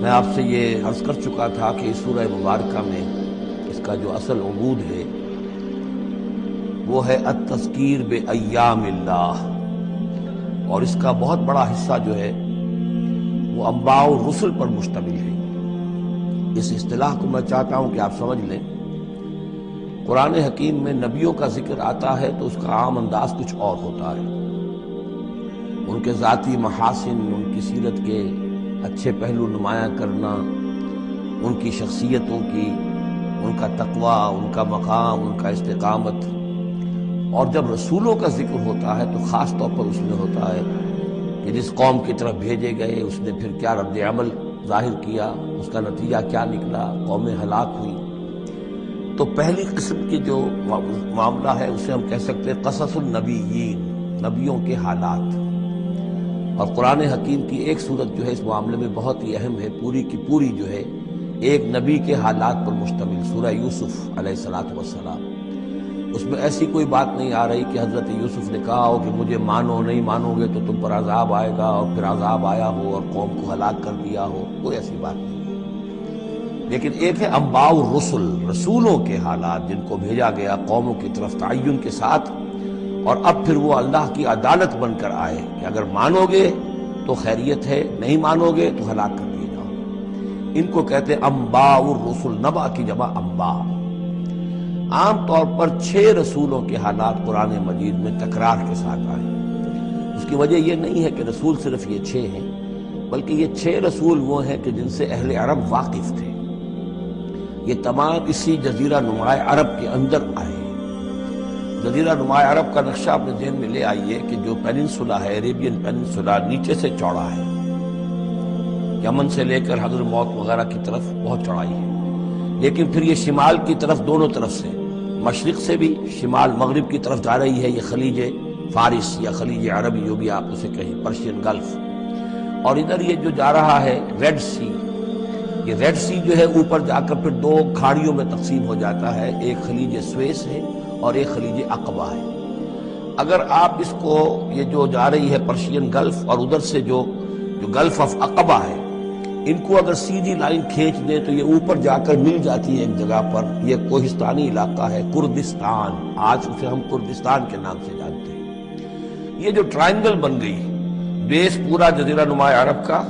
میں آپ سے یہ عرض کر چکا تھا کہ اس سورہ مبارکہ میں اس کا جو اصل عمود ہے وہ ہے التذکیر بایام اللہ، اور اس کا بہت بڑا حصہ جو ہے وہ انباء و رسل پر مشتمل ہے۔ اس اصطلاح کو میں چاہتا ہوں کہ آپ سمجھ لیں۔ قرآن حکیم میں نبیوں کا ذکر آتا ہے تو اس کا عام انداز کچھ اور ہوتا ہے، ان کے ذاتی محاسن، ان کی سیرت کے اچھے پہلو نمایاں کرنا، ان کی شخصیتوں کی، ان کا تقوی، ان کا مقام، ان کا استقامت۔ اور جب رسولوں کا ذکر ہوتا ہے تو خاص طور پر اس میں ہوتا ہے کہ جس قوم کی طرف بھیجے گئے اس نے پھر کیا رد عمل ظاہر کیا، اس کا نتیجہ کیا نکلا، قومیں ہلاک ہوئیں۔ تو پہلی قسم کی جو معاملہ ہے اسے ہم کہہ سکتے ہیں قصص النبیین، نبیوں کے حالات۔ اور قرآن حکیم کی ایک صورت جو ہے اس معاملے میں بہت ہی اہم ہے، پوری کی پوری جو ہے ایک نبی کے حالات پر مشتمل، سورہ یوسف علیہ السلام۔ اس میں ایسی کوئی بات نہیں آ رہی کہ حضرت یوسف نے کہا ہو کہ مجھے مانو، نہیں مانو گے تو تم پر عذاب آئے گا، اور پھر عذاب آیا ہو اور قوم کو ہلاک کر دیا ہو، کوئی ایسی بات نہیں۔ لیکن ایک ہے انباء الرسل، رسولوں کے حالات جن کو بھیجا گیا قوموں کی طرف تعین کے ساتھ، اور اب پھر وہ اللہ کی عدالت بن کر آئے کہ اگر مانو گے تو خیریت ہے، نہیں مانو گے تو ہلاک کر دیے جاؤ۔ ان کو کہتے ہیں انباء الرسل، نبا کی جمع انباء۔ عام طور پر 6 رسولوں کے حالات قرآن مجید میں تکرار کے ساتھ آئے۔ اس کی وجہ یہ نہیں ہے کہ رسول صرف یہ 6 ہیں، بلکہ یہ 6 رسول وہ ہیں کہ جن سے اہل عرب واقف تھے۔ یہ تمام اسی جزیرہ نما عرب کے اندر آئے۔ جزیرہ نما عرب کا نقشہ اپنے ذہن میں لے آئیے کہ جو پیننسولا ہے، عربین پیننسولا، نیچے سے چوڑا ہے، یمن سے لے کر حضر موت وغیرہ کی طرف بہت چوڑائی ہے، لیکن پھر یہ شمال کی طرف دونوں طرف سے، مشرق سے بھی، شمال مغرب کی طرف جا رہی ہے یہ خلیج فارس یا خلیج عربی، جو بھی آپ اسے کہیں، پرشین گلف۔ اور ادھر یہ جو جا رہا ہے ریڈ سی، یہ ریڈ سی جو ہے اوپر جا کر پھر 2 کھاڑیوں میں تقسیم ہو جاتا ہے، ایک خلیج سویس ہے اور ایک خلیج عقبہ ہے۔ اگر آپ اس کو، یہ جو جا رہی ہے پرشین گلف، اور ادھر سے جو گلف آف عقبہ ہے، ان کو اگر سیدھی لائن کھینچ دیں تو یہ اوپر جا کر مل جاتی ہے ایک جگہ پر۔ یہ کوہستانی علاقہ ہے، کردستان، آج اسے ہم کردستان کے نام سے جانتے ہیں۔ یہ جو ٹرائنگل بن گئی، بیس پورا جزیرہ نما عرب کا،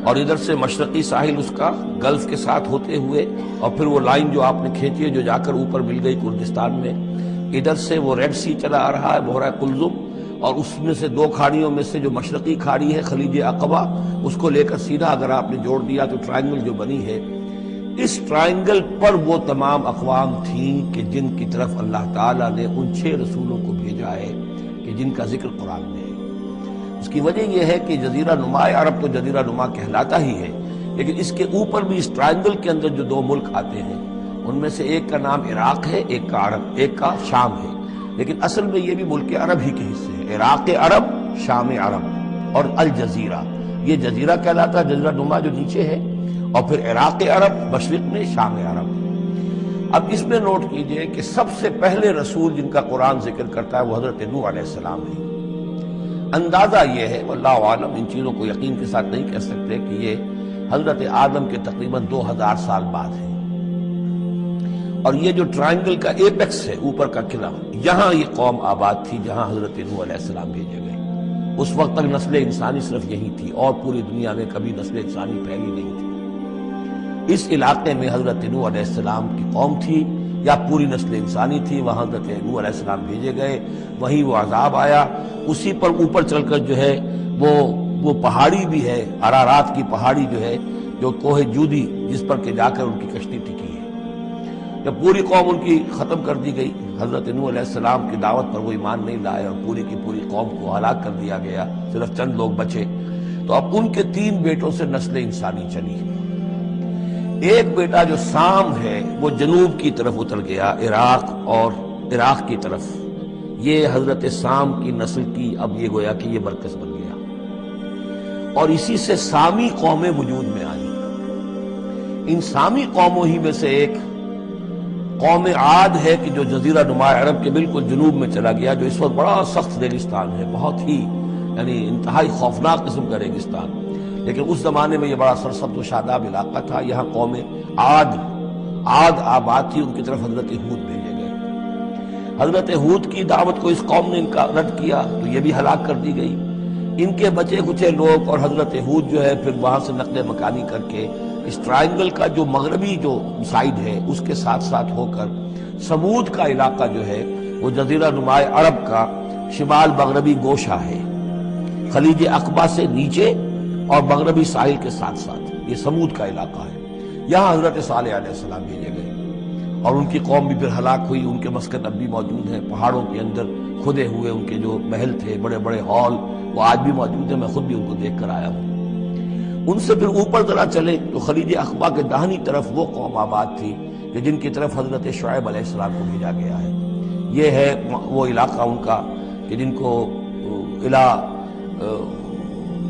اور ادھر سے مشرقی ساحل اس کا گلف کے ساتھ ہوتے ہوئے، اور پھر وہ لائن جو آپ نے کھینچی ہے جو جا کر اوپر مل گئی کردستان میں، ادھر سے وہ ریڈ سی چلا آ رہا ہے، بحیرہ قلزم، اور اس میں سے 2 کھاڑیوں میں سے جو مشرقی کھاڑی ہے خلیج عقبہ، اس کو لے کر سیدھا اگر آپ نے جوڑ دیا تو ٹرائنگل جو بنی ہے، اس ٹرائنگل پر وہ تمام اقوام تھیں کہ جن کی طرف اللہ تعالیٰ نے ان 6 رسولوں کو بھیجا ہے کہ جن کا ذکر قرآن میں ہے۔ اس کی وجہ یہ ہے کہ جزیرہ نما عرب تو جزیرہ نما کہلاتا ہی ہے، لیکن اس کے اوپر بھی اس ٹرائنگل کے اندر جو 2 ملک آتے ہیں، ان میں سے ایک کا نام عراق ہے، ایک کا عرب، ایک کا شام ہے، لیکن اصل میں یہ بھی ملک عرب ہی کے حصے ہیں، عراق عرب، شام عرب اور الجزیرہ، یہ جزیرہ کہلاتا ہے، جزیرہ نما جو نیچے ہے، اور پھر عراق عرب مشرق میں، شام عرب۔ اب اس میں نوٹ کیجئے کہ سب سے پہلے رسول جن کا قرآن ذکر کرتا ہے وہ حضرت نوح علیہ السلام ہے۔ اندازہ یہ ہے، واللہ عالم، ان چیزوں کو یقین کے ساتھ نہیں کہہ سکتے، کہ یہ حضرت آدم کے تقریباً 2000 سال بعد ہے۔ اور یہ جو ٹرائنگل کا ایپیکس ہے، اوپر کا قلعہ، یہاں یہ قوم آباد تھی جہاں حضرت نوح علیہ السلام بھیجے گئے۔ اس وقت تک نسل انسانی صرف یہی تھی، اور پوری دنیا میں کبھی نسل انسانی پھیلی نہیں تھی۔ اس علاقے میں حضرت نوح علیہ السلام کی قوم تھی، یا پوری نسل انسانی تھی، وہاں حضرت نوح علیہ السلام بھیجے گئے، وہیں وہ عذاب آیا۔ اسی پر اوپر چل کر جو ہے وہ پہاڑی بھی ہے، ارارات کی پہاڑی جو ہے، جو کوہ جودی، جس پر کہ جا کر ان کی کشتی ٹکی ہے۔ جب پوری قوم ان کی ختم کر دی گئی، حضرت نوح علیہ السلام کی دعوت پر وہ ایمان نہیں لائے، اور پوری کی پوری قوم کو ہلاک کر دیا گیا، صرف چند لوگ بچے۔ تو اب ان کے 3 بیٹوں سے نسل انسانی چلی۔ ایک بیٹا جو سام ہے وہ جنوب کی طرف اتر گیا، عراق کی طرف، یہ حضرت سام کی نسل کی اب یہ گویا کہ یہ مرکز بن گیا، اور اسی سے سامی قومیں وجود میں آئیں۔ ان سامی قوموں ہی میں سے ایک قوم عاد ہے کہ جو جزیرہ نما عرب کے بالکل جنوب میں چلا گیا، جو اس وقت بڑا سخت ریگستان ہے، بہت ہی یعنی انتہائی خوفناک قسم کا ریگستان، لیکن اس زمانے میں یہ بڑا سرسبز و شاداب علاقہ تھا. یہاں قوم عاد آباد تھی، ان کی طرف حضرت ہود بھیجے گئے. حضرت ہود کی دعوت کو اس قوم نے رد کیا تو یہ بھی ہلاک کر دی گئی. ان کے بچے کچے لوگ اور حضرت ہود جو ہے پھر وہاں سے نقل مکانی کر کے اس ٹرائنگل کا جو مغربی جو سائڈ ہے اس کے ساتھ ساتھ ہو کر سمود کا علاقہ جو ہے وہ جزیرہ نمائے عرب کا شمال مغربی گوشہ ہے، خلیج عقبہ سے نیچے اور مغربی ساحل کے ساتھ ساتھ یہ سمود کا علاقہ ہے. یہاں حضرت صالح علیہ السلام بھیجے گئے اور ان کی قوم بھی پھر ہلاک ہوئی. ان کے مسکن اب بھی موجود ہیں پہاڑوں کے اندر کھدے ہوئے، ان کے جو محل تھے بڑے بڑے ہال وہ آج بھی موجود ہیں. میں خود بھی ان کو دیکھ کر آیا ہوں. ان سے پھر اوپر ذرا چلے تو خلیج عقبہ کے داہنی طرف وہ قوم آباد تھی کہ جن کی طرف حضرت شعیب علیہ السلام کو بھیجا گیا ہے. یہ ہے وہ علاقہ ان کا کہ جن کو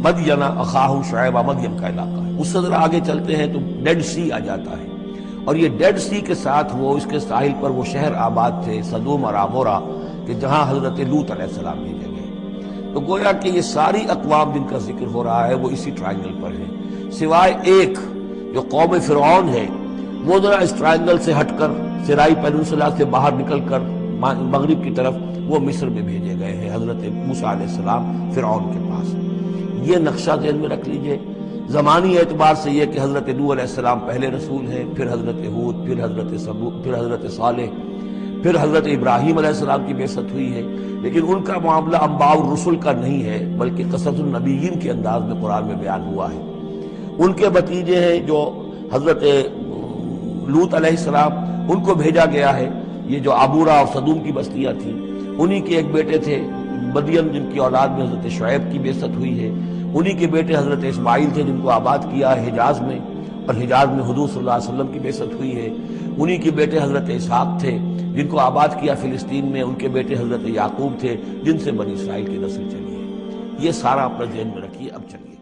مدین اخاہم شعیب مدین کا علاقہ ہے. اس سے ذرا آگے چلتے ہیں تو ڈیڈ سی آ جاتا ہے، اور یہ ڈیڈ سی کے ساتھ وہ اس کے ساحل پر وہ شہر آباد تھے سدوم اور عمورہ کہ جہاں حضرت لوط علیہ السلام بھیجے گئے. تو گویا کہ یہ ساری اقوام جن کا ذکر ہو رہا ہے وہ اسی ٹرائنگل پر ہے، سوائے ایک جو قوم فرعون ہے وہ ذرا اس ٹرائنگل سے ہٹ کر سرائی پیننسولا سے باہر نکل کر مغرب کی طرف وہ مصر میں بھیجے گئے ہیں حضرت موسیٰ علیہ السلام فرعون کے پاس. یہ نقشہ ذہن میں رکھ لیجئے. زمانی اعتبار سے یہ کہ حضرت نوح علیہ السلام پہلے رسول ہیں، پھر حضرت ہود، پھر حضرت صالح، پھر حضرت ابراہیم علیہ السلام کی بعثت ہوئی ہے. لیکن ان کا معاملہ انباء الرسل کا نہیں ہے بلکہ قصص النبیین کے انداز میں قرآن میں بیان ہوا ہے. ان کے بھتیجے ہیں جو حضرت لوط علیہ السلام، ان کو بھیجا گیا ہے. یہ جو عبورہ اور صدوم کی بستیاں تھیں انہی کے ایک بیٹے تھے مدین جن کی اولاد میں حضرت شعیب کی بعثت ہوئی ہے. انہی کے بیٹے حضرت اسماعیل تھے جن کو آباد کیا ہے حجاز میں، اور حجاز میں حضور صلی اللہ علیہ وسلم کی بعثت ہوئی ہے. انہی کے بیٹے حضرت اسحاق تھے جن کو آباد کیا فلسطین میں. ان کے بیٹے حضرت یعقوب تھے جن سے بنی اسرائیل کی نسل چلی ہے. یہ سارا اپنا ذہن میں رکھیے. اب چلیے